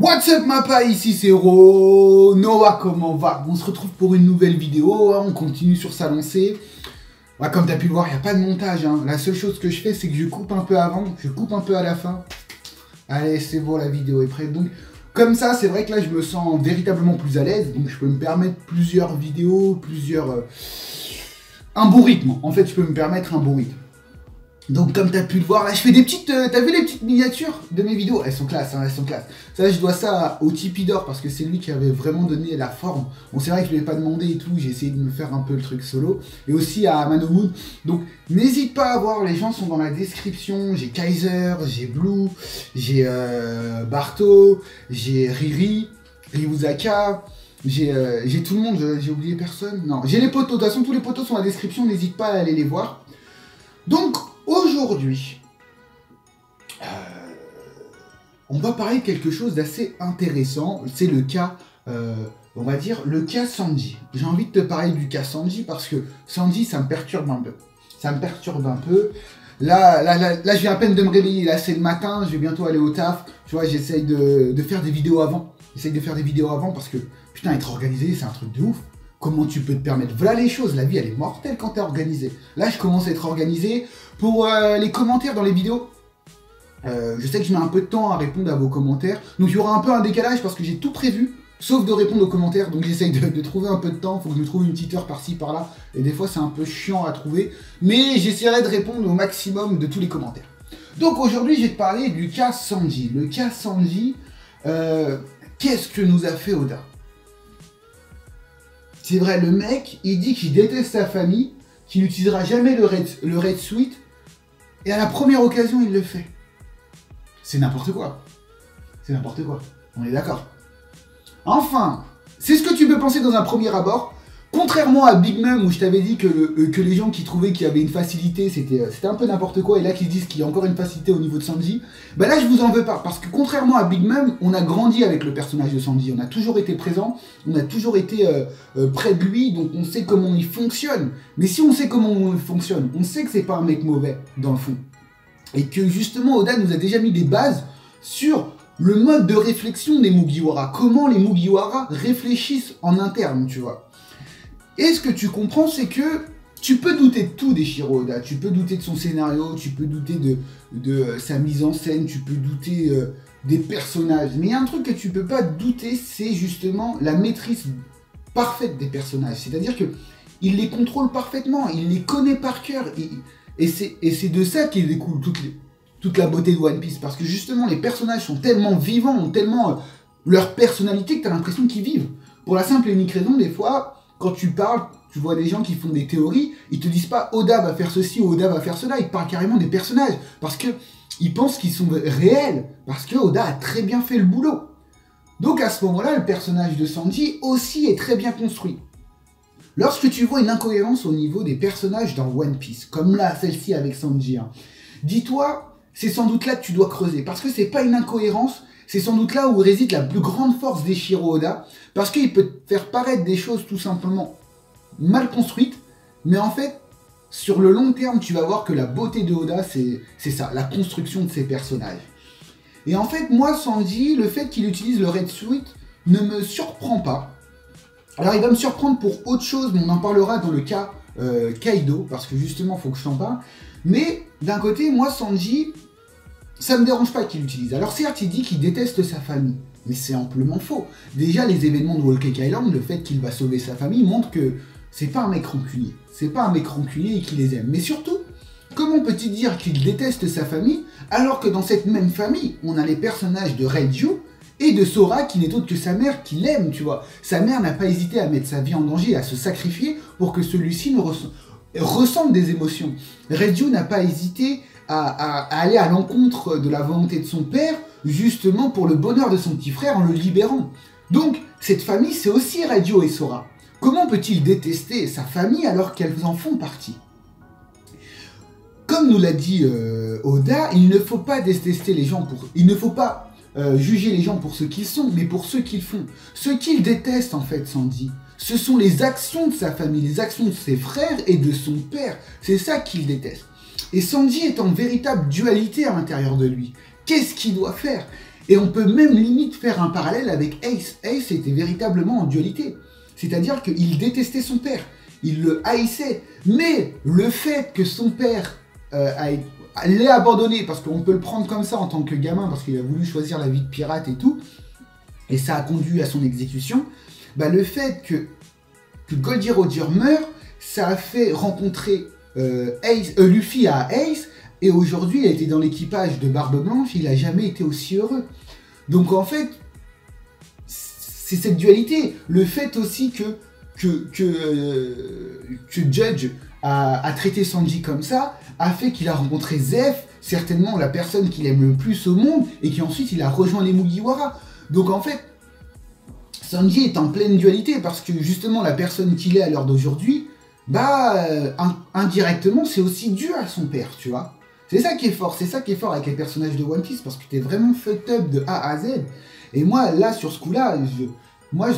What's up ma paille, ici c'est Noah, comment va? On se retrouve pour une nouvelle vidéo, hein, on continue sur sa lancée. Ouais, comme tu as pu le voir, il n'y a pas de montage, hein. La seule chose que je fais, c'est que je coupe un peu avant, je coupe un peu à la fin. Allez, c'est bon, la vidéo est prête. Donc, comme ça, c'est vrai que là, je me sens véritablement plus à l'aise. Donc, je peux me permettre plusieurs vidéos, un bon rythme. En fait, je peux me permettre un bon rythme. Donc comme tu as pu le voir, là je fais des petites... t'as vu les petites miniatures de mes vidéos? Elles sont classe, hein, elles sont classe. Ça, je dois ça au Tipeee d'or parce que c'est lui qui avait vraiment donné la forme. Bon, c'est vrai que je ne lui ai pas demandé et tout, j'ai essayé de me faire un peu le truc solo. Et aussi à Manomoon. Donc n'hésite pas à voir, les gens sont dans la description. J'ai Kaiser, j'ai Blue, j'ai Barto, j'ai Riri, Ryuzaka... J'ai tout le monde, j'ai oublié personne. Non, j'ai les potos, de toute façon tous les potos sont dans la description, n'hésite pas à aller les voir. Donc aujourd'hui, on va parler de quelque chose d'assez intéressant. C'est le cas, on va dire, le cas Sanji. J'ai envie de te parler du cas Sanji parce que Sanji, ça me perturbe un peu. Ça me perturbe un peu. Là, je viens à peine de me réveiller. Là, c'est le matin, je vais bientôt aller au taf. Tu vois, j'essaye de faire des vidéos avant. J'essaye de faire des vidéos avant parce que, putain, être organisé, c'est un truc de ouf. Comment tu peux te permettre? Voilà les choses, la vie elle est mortelle quand t'es organisé. Là je commence à être organisé. Pour les commentaires dans les vidéos, je sais que je mets un peu de temps à répondre à vos commentaires. Donc il y aura un peu un décalage parce que j'ai tout prévu, sauf de répondre aux commentaires. Donc j'essaye de trouver un peu de temps, il faut que je me trouve une petite heure par-ci par-là. Et des fois c'est un peu chiant à trouver. Mais j'essaierai de répondre au maximum de tous les commentaires. Donc aujourd'hui je vais te parler du cas Sanji. Le cas Sanji, qu'est-ce que nous a fait Oda? C'est vrai, le mec, il dit qu'il déteste sa famille, qu'il n'utilisera jamais le Red Suite, et à la première occasion, il le fait. C'est n'importe quoi. C'est n'importe quoi. On est d'accord. Enfin, c'est ce que tu peux penser dans un premier abord. Contrairement à Big Mom, où je t'avais dit que les gens qui trouvaient qu'il y avait une facilité, c'était un peu n'importe quoi, et là qu'ils disent qu'il y a encore une facilité au niveau de Sanji, bah là je vous en veux pas, parce que contrairement à Big Mom, on a grandi avec le personnage de Sanji, on a toujours été présent, on a toujours été près de lui, donc on sait comment il fonctionne. Mais si on sait comment il fonctionne, on sait que c'est pas un mec mauvais, dans le fond. Et que justement Oda nous a déjà mis des bases sur le mode de réflexion des Mugiwara, comment les Mugiwara réfléchissent en interne, tu vois. Et ce que tu comprends, c'est que tu peux douter de tout d'Eiichiro Oda. Tu peux douter de son scénario, tu peux douter de sa mise en scène, tu peux douter des personnages. Mais il y a un truc que tu peux pas douter, c'est justement la maîtrise parfaite des personnages. C'est-à-dire que il les contrôle parfaitement, il les connaît par cœur. Et c'est de ça qu'il découle toute la beauté de One Piece. Parce que justement, les personnages sont tellement vivants, ont tellement leur personnalité que tu as l'impression qu'ils vivent. Pour la simple et unique raison, des fois... Quand tu parles, tu vois des gens qui font des théories, ils te disent pas Oda va faire ceci ou Oda va faire cela, ils te parlent carrément des personnages, parce que ils pensent qu'ils sont réels, parce que Oda a très bien fait le boulot. Donc à ce moment-là, le personnage de Sanji aussi est très bien construit. Lorsque tu vois une incohérence au niveau des personnages dans One Piece, comme là, celle-ci avec Sanji, hein, dis-toi, c'est sans doute là que tu dois creuser, parce que c'est pas une incohérence, c'est sans doute là où réside la plus grande force d'Eiichiro Oda, parce qu'il peut te faire paraître des choses tout simplement mal construites, mais en fait, sur le long terme, tu vas voir que la beauté de Oda, c'est ça, la construction de ses personnages. Et en fait, moi, Sanji, le fait qu'il utilise le Red Suite ne me surprend pas. Alors, il va me surprendre pour autre chose, mais on en parlera dans le cas Kaido, parce que justement, il faut que je t'en parle. Mais, d'un côté, moi, Sanji... ça me dérange pas qu'il l'utilise. Alors certes, il dit qu'il déteste sa famille, mais c'est amplement faux. Déjà, les événements de Whole Cake Island, le fait qu'il va sauver sa famille, montre que c'est pas un mec rancunier. C'est pas un mec rancunier et qu'il les aime. Mais surtout, comment peut-il dire qu'il déteste sa famille, alors que dans cette même famille, on a les personnages de Reiju et de Sora qui n'est autre que sa mère qui l'aime, tu vois. Sa mère n'a pas hésité à mettre sa vie en danger, à se sacrifier pour que celui-ci ne ressente des émotions. Reiju n'a pas hésité à aller à l'encontre de la volonté de son père, justement pour le bonheur de son petit frère en le libérant. Donc, cette famille, c'est aussi Reiju et Sora. Comment peut-il détester sa famille alors qu'elles en font partie? Comme nous l'a dit Oda, il ne faut pas détester les gens pour... Il ne faut pas juger les gens pour ce qu'ils sont, mais pour ce qu'ils font. Ce qu'il déteste, en fait, Sanji, ce sont les actions de sa famille, les actions de ses frères et de son père. C'est ça qu'il déteste. Et Sanji est en véritable dualité à l'intérieur de lui. Qu'est-ce qu'il doit faire? Et on peut même limite faire un parallèle avec Ace. Ace était véritablement en dualité. C'est-à-dire qu'il détestait son père. Il le haïssait. Mais le fait que son père l'ait abandonné, parce qu'on peut le prendre comme ça en tant que gamin, parce qu'il a voulu choisir la vie de pirate et tout, et ça a conduit à son exécution, bah le fait que Goldie Roger meurt, ça a fait rencontrer Luffy à Ace, et aujourd'hui il a été dans l'équipage de Barbe Blanche, il n'a jamais été aussi heureux. Donc en fait, c'est cette dualité. Le fait aussi que Judge a traité Sanji comme ça, a fait qu'il a rencontré Zeph, certainement la personne qu'il aime le plus au monde, et qu'ensuite il a rejoint les Mugiwara. Donc en fait, Sanji est en pleine dualité, parce que justement la personne qu'il est à l'heure d'aujourd'hui, bah indirectement c'est aussi dû à son père, tu vois. C'est ça qui est fort, c'est ça qui est fort avec les personnages de One Piece, parce que t'es vraiment fucked up de A à Z. Et moi là, sur ce coup-là,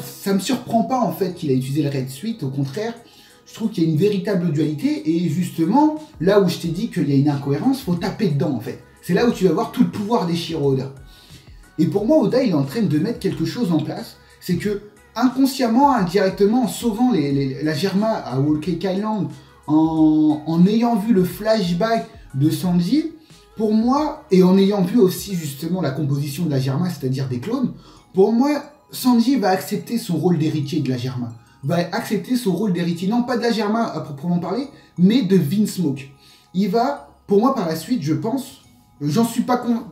ça me surprend pas en fait qu'il a utilisé le Red Suite, au contraire, je trouve qu'il y a une véritable dualité, et justement, là où je t'ai dit qu'il y a une incohérence, faut taper dedans en fait. C'est là où tu vas voir tout le pouvoir des Shiro Oda. Et pour moi, Oda, il est en train de mettre quelque chose en place, c'est que, inconsciemment, indirectement, en sauvant la Germa à Whole Cake Island, en ayant vu le flashback de Sanji, pour moi, et en ayant vu aussi justement la composition de la Germa, c'est-à-dire des clones, pour moi, Sanji va accepter son rôle d'héritier de la Germa. Va accepter son rôle d'héritier, non pas de la Germa à proprement parler, mais de Vinsmoke. Il va, pour moi par la suite, je pense, j'en suis pas con,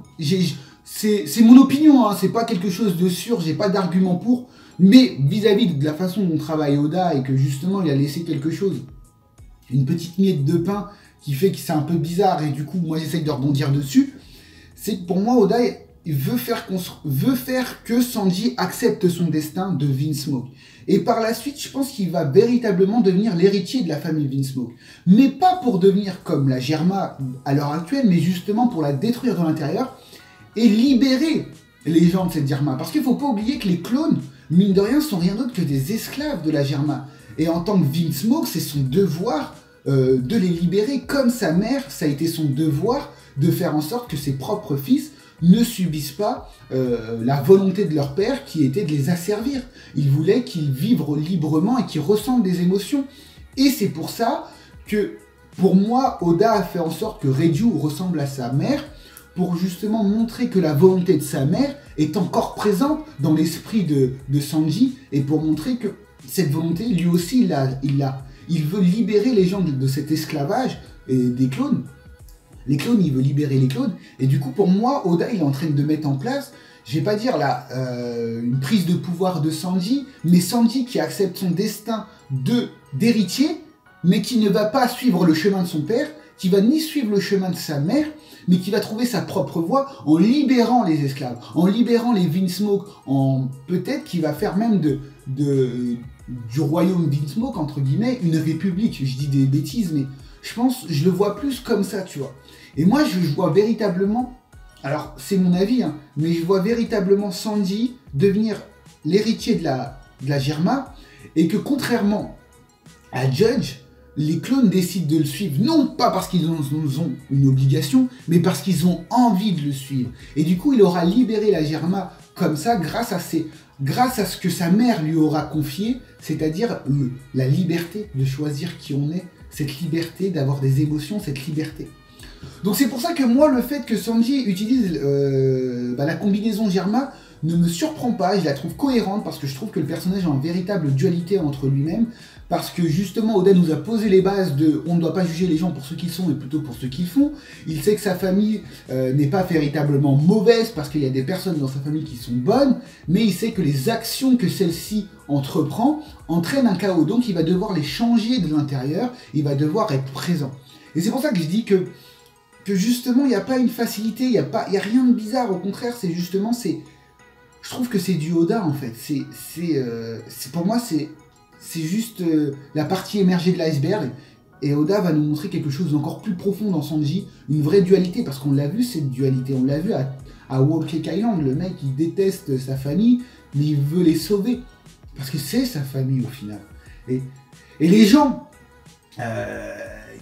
c'est mon opinion, hein, c'est pas quelque chose de sûr, j'ai pas d'argument pour, mais vis-à-vis de la façon dont travaille Oda et que justement il a laissé quelque chose, une petite miette de pain qui fait que c'est un peu bizarre et du coup moi j'essaye de rebondir dessus, c'est que pour moi Oda il veut faire que Sanji accepte son destin de Vinsmoke. Et par la suite, je pense qu'il va véritablement devenir l'héritier de la famille Vinsmoke. Mais pas pour devenir comme la Germa à l'heure actuelle, mais justement pour la détruire de l'intérieur et libérer les gens de cette Germa. Parce qu'il ne faut pas oublier que les clones, mine de rien, sont rien d'autre que des esclaves de la Germa. Et en tant que Vinsmoke, c'est son devoir de les libérer. Comme sa mère, ça a été son devoir de faire en sorte que ses propres fils ne subissent pas la volonté de leur père qui était de les asservir. Ils voulaient qu'ils vivent librement et qu'ils ressentent des émotions. Et c'est pour ça que, pour moi, Oda a fait en sorte que Reiju ressemble à sa mère, pour justement montrer que la volonté de sa mère est encore présente dans l'esprit de Sanji, et pour montrer que cette volonté, lui aussi, il veut libérer les gens de cet esclavage et des clones. Les clones, il veut libérer les clones. Et du coup, pour moi, Oda, il est en train de mettre en place, je vais pas dire là, une prise de pouvoir de Sanji, mais Sanji qui accepte son destin d'héritier, mais qui ne va pas suivre le chemin de son père, qui va ni suivre le chemin de sa mère, mais qui va trouver sa propre voie en libérant les esclaves, en libérant les Vinsmoke, peut-être qu'il va faire même du royaume Vinsmoke, entre guillemets, une république. Je dis des bêtises, mais je le vois plus comme ça, tu vois. Et moi, je vois véritablement, alors c'est mon avis, hein, mais je vois véritablement Sanji devenir l'héritier de la Germa, et que contrairement à Judge, les clones décident de le suivre, non pas parce qu'ils ont une obligation, mais parce qu'ils ont envie de le suivre. Et du coup, il aura libéré la Germa comme ça, grâce à ce que sa mère lui aura confié, c'est-à-dire la liberté de choisir qui on est, cette liberté d'avoir des émotions, cette liberté. Donc c'est pour ça que moi, le fait que Sanji utilise la combinaison Germa ne me surprend pas, je la trouve cohérente, parce que je trouve que le personnage a une véritable dualité entre lui-même, parce que justement Oda nous a posé les bases de on ne doit pas juger les gens pour ce qu'ils sont, mais plutôt pour ce qu'ils font. Il sait que sa famille n'est pas véritablement mauvaise, parce qu'il y a des personnes dans sa famille qui sont bonnes, mais il sait que les actions que celle-ci entreprend entraînent un chaos, donc il va devoir les changer de l'intérieur, il va devoir être présent. Et c'est pour ça que je dis que justement il n'y a pas une facilité, il n'y a rien de bizarre, au contraire, c'est justement, je trouve que c'est du Oda en fait, pour moi c'est juste la partie émergée de l'iceberg, et Oda va nous montrer quelque chose d'encore plus profond dans Sanji, une vraie dualité, parce qu'on l'a vu cette dualité, on l'a vu à Whole Cake Island, le mec il déteste sa famille, mais il veut les sauver, parce que c'est sa famille au final. Et les gens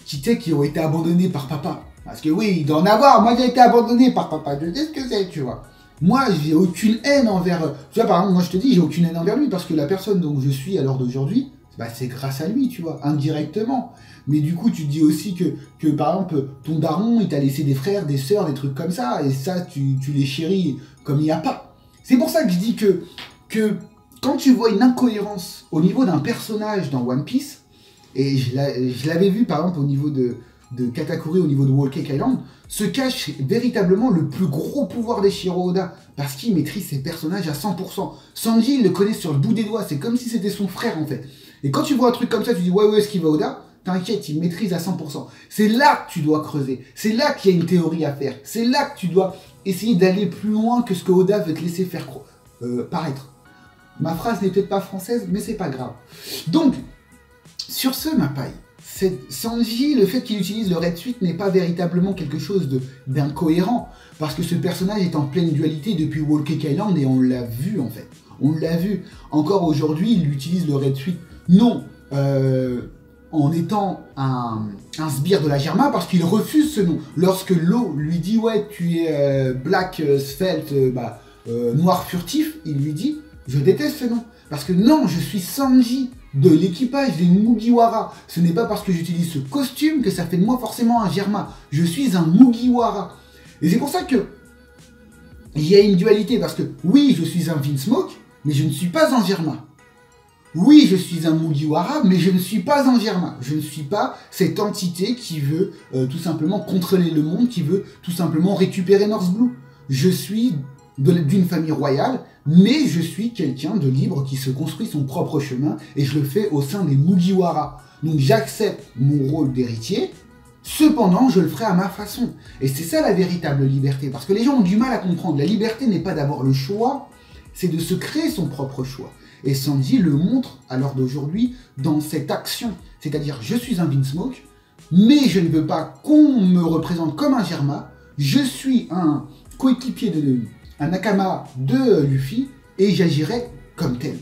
qui ont été abandonnés par papa, parce que oui, il doit en avoir, moi j'ai été abandonné par papa, je sais ce que c'est, tu vois. Moi, j'ai aucune haine envers... Tu vois, par exemple, moi je te dis, j'ai aucune haine envers lui parce que la personne dont je suis à l'heure d'aujourd'hui, bah, c'est grâce à lui, tu vois, indirectement. Mais du coup, tu dis aussi que par exemple, ton daron, il t'a laissé des frères, des sœurs, des trucs comme ça, et ça, tu les chéris comme il n'y a pas. C'est pour ça que je dis que quand tu vois une incohérence au niveau d'un personnage dans One Piece, et je l'avais vu par exemple au niveau de Katakuri, au niveau de Whole Cake Island, se cache véritablement le plus gros pouvoir d'Eiichiro Oda, parce qu'il maîtrise ses personnages à 100%. Sanji, il le connaît sur le bout des doigts, c'est comme si c'était son frère en fait. Et quand tu vois un truc comme ça, tu dis ouais, où est-ce qu'il va Oda? T'inquiète, il maîtrise à 100%. C'est là que tu dois creuser, c'est là qu'il y a une théorie à faire, c'est là que tu dois essayer d'aller plus loin que ce que Oda veut te laisser faire paraître. Ma phrase n'est peut-être pas française, mais c'est pas grave. Donc, sur ce, ma paille, Sanji, le fait qu'il utilise le Red Suite n'est pas véritablement quelque chose d'incohérent, parce que ce personnage est en pleine dualité depuis Whole Cake Island et on l'a vu en fait. On l'a vu. Encore aujourd'hui, il utilise le Red Suite, non en étant un sbire de la Germa, parce qu'il refuse ce nom. Lorsque Law lui dit ouais, tu es Black Svelte, noir furtif, il lui dit je déteste ce nom. Parce que non, je suis Sanji de l'équipage des Mugiwara. Ce n'est pas parce que j'utilise ce costume que ça fait de moi forcément un Germa. Je suis un Mugiwara. Et c'est pour ça que il y a une dualité. Parce que oui, je suis un Vinsmoke, mais je ne suis pas un Germa. Oui, je suis un Mugiwara, mais je ne suis pas un Germa. Je ne suis pas cette entité qui veut tout simplement contrôler le monde, qui veut tout simplement récupérer North Blue. Je suis d'une famille royale, mais je suis quelqu'un de libre qui se construit son propre chemin, et je le fais au sein des Mugiwara. Donc j'accepte mon rôle d'héritier, cependant je le ferai à ma façon. Et c'est ça la véritable liberté, parce que les gens ont du mal à comprendre. La liberté n'est pas d'avoir le choix, c'est de se créer son propre choix. Et Sanji le montre à l'heure d'aujourd'hui dans cette action. C'est-à-dire, je suis un Vinsmoke, mais je ne veux pas qu'on me représente comme un Germa. Je suis un coéquipier un Nakama de Luffy, et j'agirai comme tel.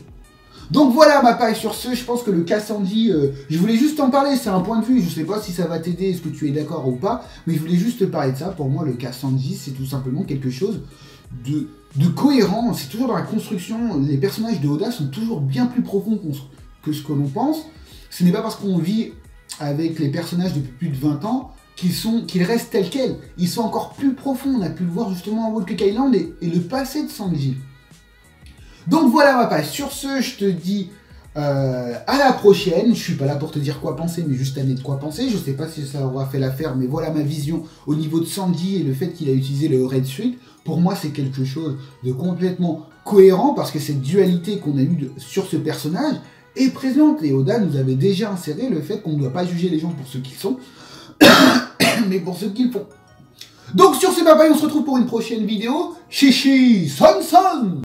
Donc voilà ma paille sur ce, je pense que le cas Sanji, je voulais juste en parler, c'est un point de vue, je sais pas si ça va t'aider, est-ce que tu es d'accord ou pas, mais je voulais juste te parler de ça. Pour moi, le cas Sanji, c'est tout simplement quelque chose de cohérent, c'est toujours dans la construction, les personnages de Oda sont toujours bien plus profonds que ce que l'on pense. Ce n'est pas parce qu'on vit avec les personnages depuis plus de 20 ans qu'ils restent tels quels. Ils sont encore plus profonds, on a pu le voir justement à Whole Cake Island et le passé de Sanji. Donc voilà ma page, sur ce je te dis à la prochaine. Je suis pas là pour te dire quoi penser, mais juste à de quoi penser. Je sais pas si ça aura fait l'affaire, mais voilà ma vision au niveau de Sanji et le fait qu'il a utilisé le Red Suite. Pour moi c'est quelque chose de complètement cohérent, parce que cette dualité qu'on a eue sur ce personnage est présente, et Oda nous avait déjà inséré le fait qu'on ne doit pas juger les gens pour ce qu'ils sont, mais pour ce qu'ils font. Donc sur ce, bye bye, on se retrouve pour une prochaine vidéo. Chichi, son son.